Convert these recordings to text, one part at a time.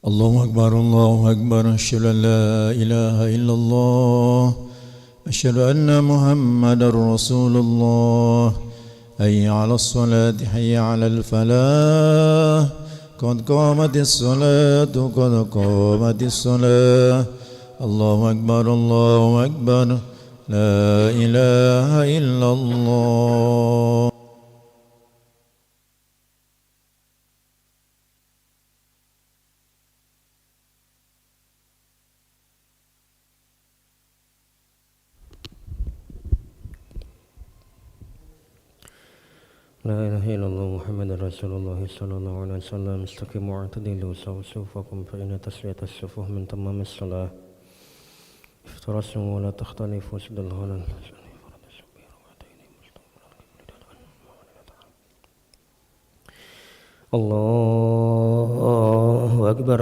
الله أكبر الله أكبر أشهد أن لا إله إلا الله أشهد أن محمدا رسول الله حي على الصلاة حي على الفلاح قد قامت الصلاة قد قامت الصلاة الله أكبر الله أكبر لا إله إلا الله. لا إله إلا الله محمد رسول الله صلى الله عليه وسلم استقيموا واعتدلوا سووا صفوفكم فإن تسوية الصفوف من تمام الصلاة افترسوا ولا تختلفوا سد الغلل الله أكبر.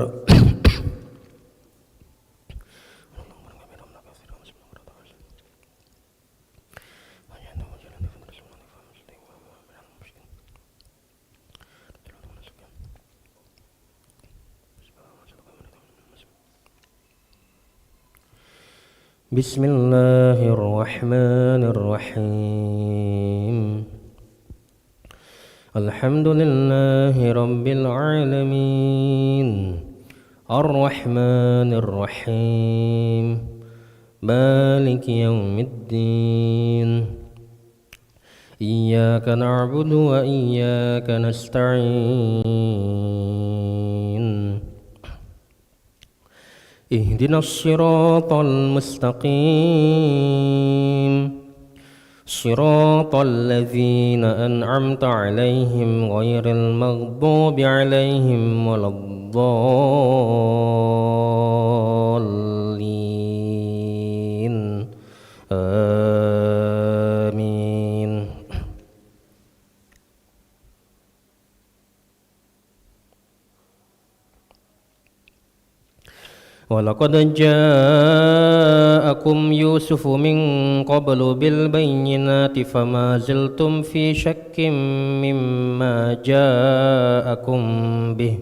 بسم الله الرحمن الرحيم الحمد لله رب العالمين الرحمن الرحيم مالك يوم الدين إياك نعبد وإياك نستعين اهدنا الصراط المستقيم صراط الذين أنعمت عليهم غير المغضوب عليهم ولا الضالين آمين. ولقد جاءكم يوسف من قبل بالبينات فما زلتم في شك مما جاءكم به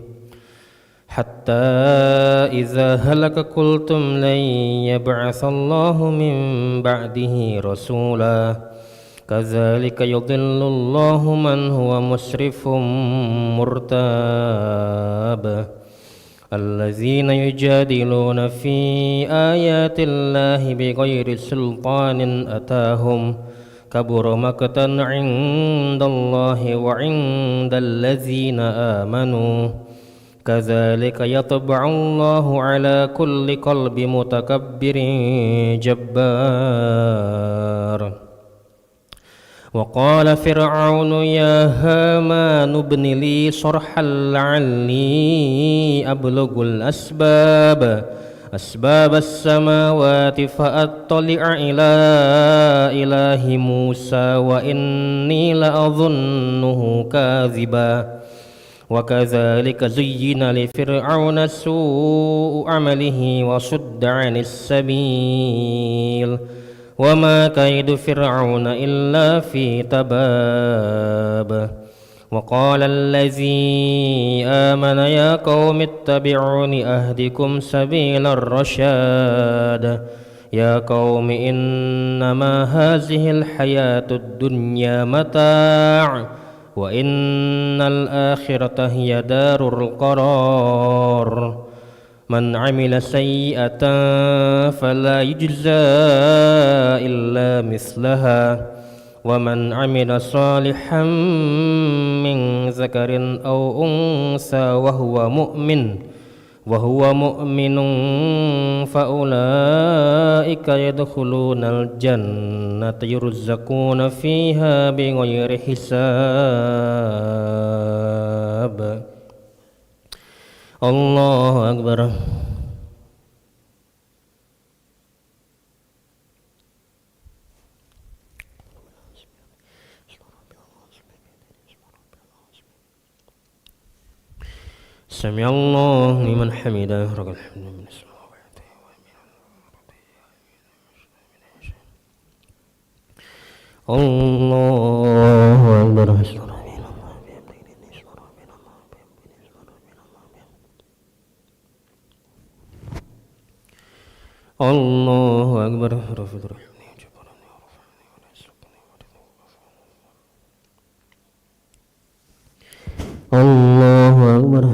حتى إذا هلك قلتم لن يبعث الله من بعده رسولا كذلك يضل الله من هو مسرف مرتاب الذين يجادلون في آيات الله بغير سلطان أتاهم كبر مقتا عند الله وعند الذين آمنوا كذلك يطبع الله على كل قلب متكبر جبار. وقال فرعون يا هامان ابن لي صرحا لعلي أبلغ أسباب السماوات فأطلع إلى إله موسى وإني لأظنه كاذبا وكذلك زين لفرعون سوء عمله وصد عن السبيل وما كيد فرعون إلا في تباب. وقال الذي آمن يا قوم اتبعون أهدكم سبيل الرشاد يا قوم إنما هذه الحياة الدنيا متاع وإن الآخرة هي دار القرار من عمل سيئة فلا يجزى إلا مثلها ومن عمل صالحا من ذكر أو أنثى وهو مؤمن فأولئك يدخلون الجنة يرزقون فيها بغير حساب. الله أكبر. سمع الله لمن حمده رب الحمد من السماوات الله أكبر. Allahu Akbar. Allahu Akbar.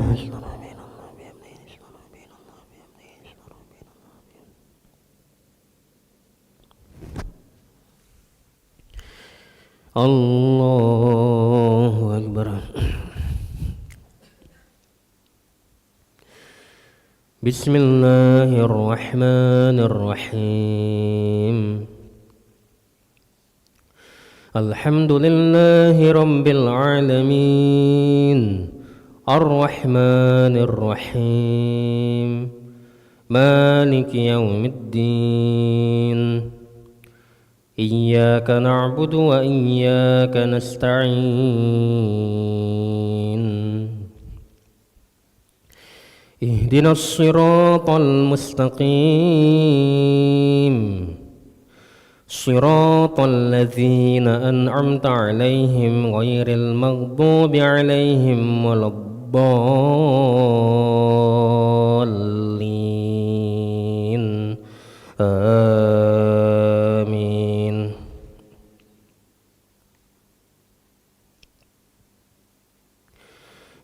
Allahu Akbar. Bismillahirrahmanirrahim. Alhamdulillahi rabbil alamin. Ar-Rahmanir Rahim. Maliki yaumiddin. Iyyaka na'budu wa iyyaka nasta'in. Ihdinas siratal mustaqim. Siratal ladzina an'amta 'alaihim ghairil maghdubi 'alaihim waladdallin. Amin.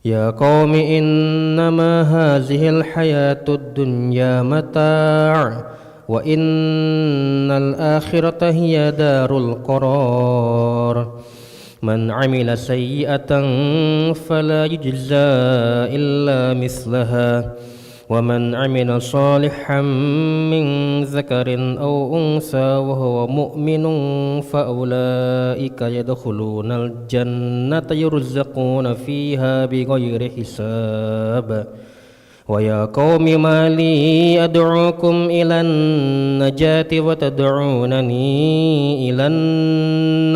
Ya qaumi innama hazihil hayatud dunya mata' wa innal akhirata hiya darul qarar. Man 'amila sayyi'atan fala yujza illa mithlaha wa man 'amila salihan min dzakarin aw unsa wa huwa mu'minun fa ulaika yadkhulunal jannata yurzaquna fiha bighairi hisab. Wa ya qaumi ma li ad'ukum ilan najati wa tad'unani ilan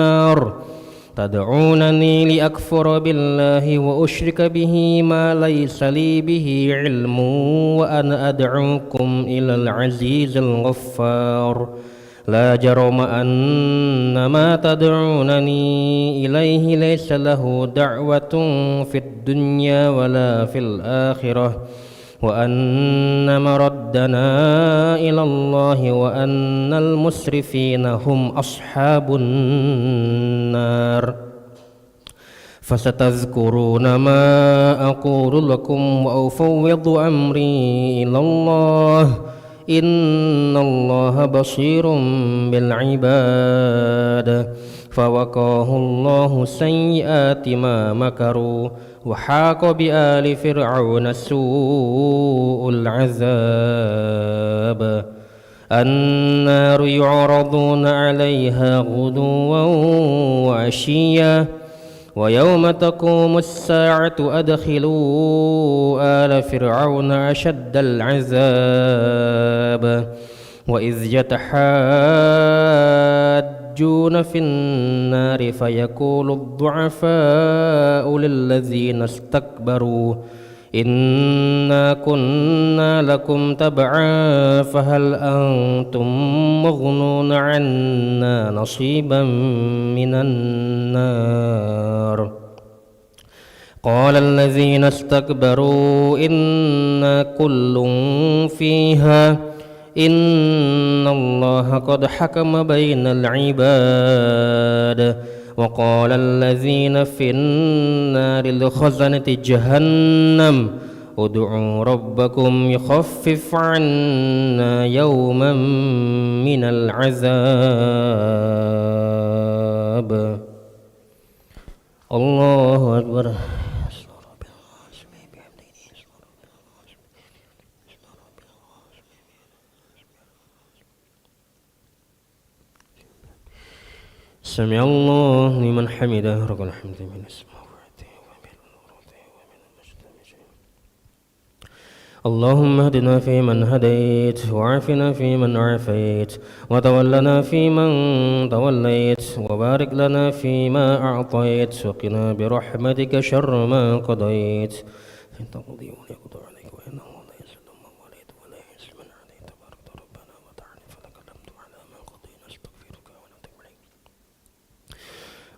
nar. Tad'unani li akfura billahi wa usyrika bihi ma laysa li bihi ilmu wa ana ad'ukum ilal azizil ghaffar. La jarama anna ma tad'unani ilaihi laysa lahu da'watun fid dunya wala fil akhirah. Wa anna maraddana ila Allah wa annal musrifina hum ashabun nar. Fasatazkuruna ma aqulu lakum wa ufawwidu amri ila Allah. Innallaha basirum bil ibad. Fawaqahu Allahu sayyiati ma makaru wa haqa bi ali fir'auna su'ul azab. An-naru yu'raduna 'alayha ghuduwan wa 'ashiyya wa yawma taqumu as-sa'atu adkhilu ala fir'auna ashaddal 'azab. Wa idh yatahajjuna fin nari fayaqulu ad-du'afa'u lilladzina istakbaru inna kunna lakum tab'an fahal antum mughnuna 'anna nasiban minan nar. Qala alladzina istakbaru inna kullun fiha innallaha qad hakama bainal ibad. Wa qala alladzina fin nari li khazanati jahannam ud'u rabbakum yukhaffif 'anna yawman minal 'azab. Allahu Akbar. Sami Allah liman hamidah. Rabbana hamdana Allahumma hdina fi man hadait wa afina fi man afait wa tawallana fi man tawallait wa barik lana fi ma a'tait wa qina bi rahmatika sharra ma qadait. Taqdi wa yaqdi alayka wa innahu la yuzillu man walayta wa la yu'izzu man adayta tabarakta rabbana wa ta'ala falaka alhamdu ala ma qadayna astaghfiruka wa natubu ilayk.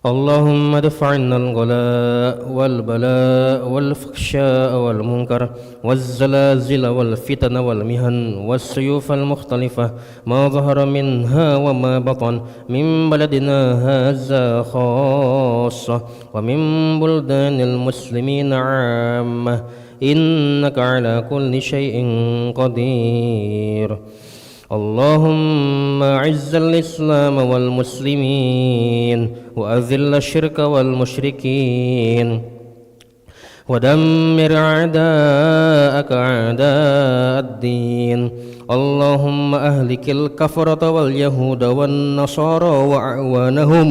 اللهم ادفع عنا الغلاء والبلاء والفحشاء والمنكر والزلازل والفتن والمهن والسيوف المختلفة ما ظهر منها وما بطن من بلدنا هذا خاصة ومن بلدان المسلمين عامة إنك على كل شيء قدير. اللهم أعز الإسلام والمسلمين وأذل الشرك والمشركين ودمر أعداءك أعداء الدين. اللهم أهلك الكفرة واليهود والنصارى وأعوانهم.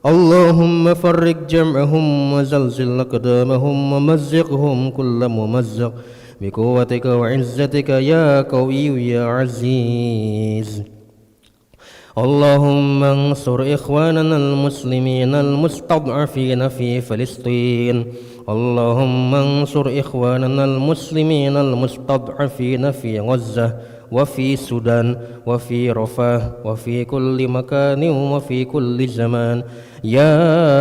اللهم فرق جمعهم وزلزل أقدامهم ومزقهم كل ممزق بقوتك وعزتك يا قوي يا عزيز. اللهم انصر إخواننا المسلمين المستضعفين في فلسطين. اللهم انصر إخواننا المسلمين المستضعفين في غزة وفي السودان وفي رفاه وفي كل مكان وفي كل زمان يا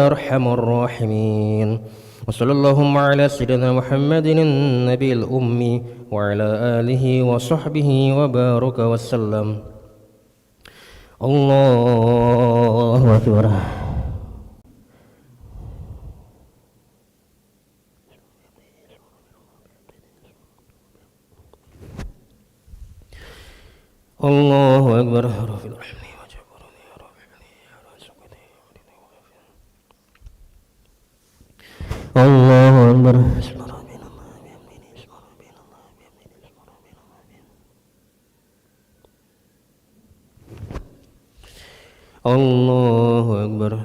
أرحم الراحمين. وصلى اللهم على سيدنا محمد النبي الأمي وعلى آله وصحبه وبارك وسلم. الله أكبر. الله أكبر. الله أكبر. الله أكبر.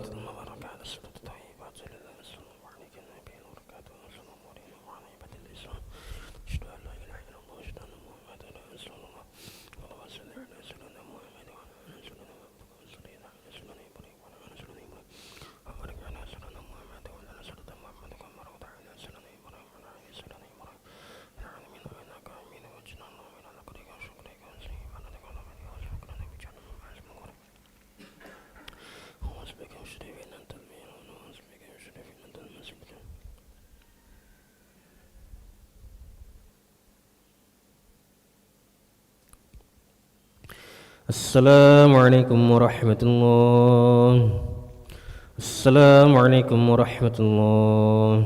السلام عليكم ورحمة الله. السلام عليكم ورحمة الله.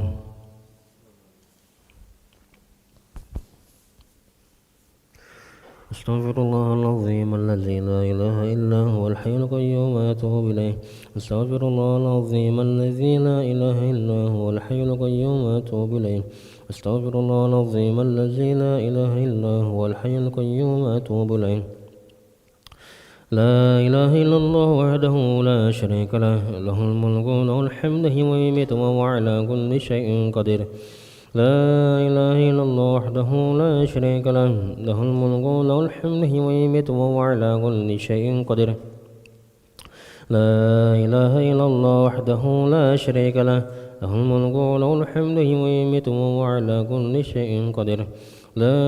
أستغفر الله العظيم الذي لا إله إلا هو الحي القيوم وأتوب إليه. أستغفر الله العظيم الذي لا إله إلا هو الحي القيوم وأتوب إليه. أستغفر الله العظيم الذي لا إله إلا هو الحي القيوم وأتوب إليه. لا إله إلا الله وحده لا شريك له له الملك وله الحمد ويميت وهو على كل شيء قدير. لا إله إلا الله وحده لا شريك له له الملك وله الحمد ويميت وهو على كل شيء قدير. لا إله إلا الله وحده لا شريك له له الملك وله الحمد ويميت وهو على كل شيء قدير. لا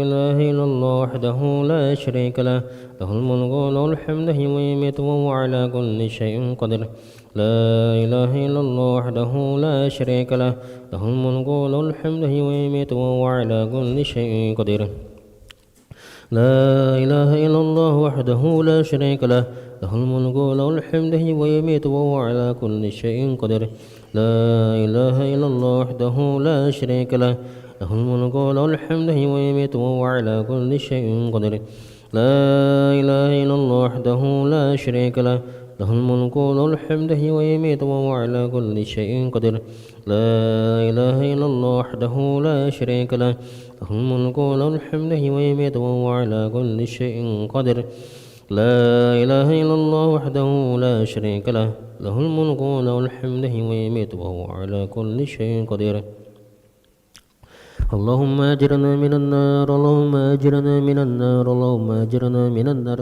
إله إلا الله وحده لا شريك له له الملك وله الحمد ويميت وهو على كل شيء قدير. لا إله إلا الله وحده لا شريك له له الملك وله الحمد ويميت وهو على كل شيء قدير. لا إله إلا الله وحده لا شريك له له الملك وله الحمد ويميت وهو على كل شيء قدير. لا إله إلا الله وحده لا شريك له له الملك وله الحمد ويميت وهو على كل شيء قدير. لا إله إلا الله وحده لا شريك له له الملك وله الحمد ويميت وهو على كل شيء قدير. لا إله إلا الله وحده لا شريك له له الملك وله الحمد ويميت وهو على كل شيء قدير. لا إله إلا الله وحده لا شريك له له الملك وله الحمد ويميت وهو على كل شيء قدير. اللهم أجرنا من النار. اللهم أجرنا من النار. اللهم أجرنا من النار.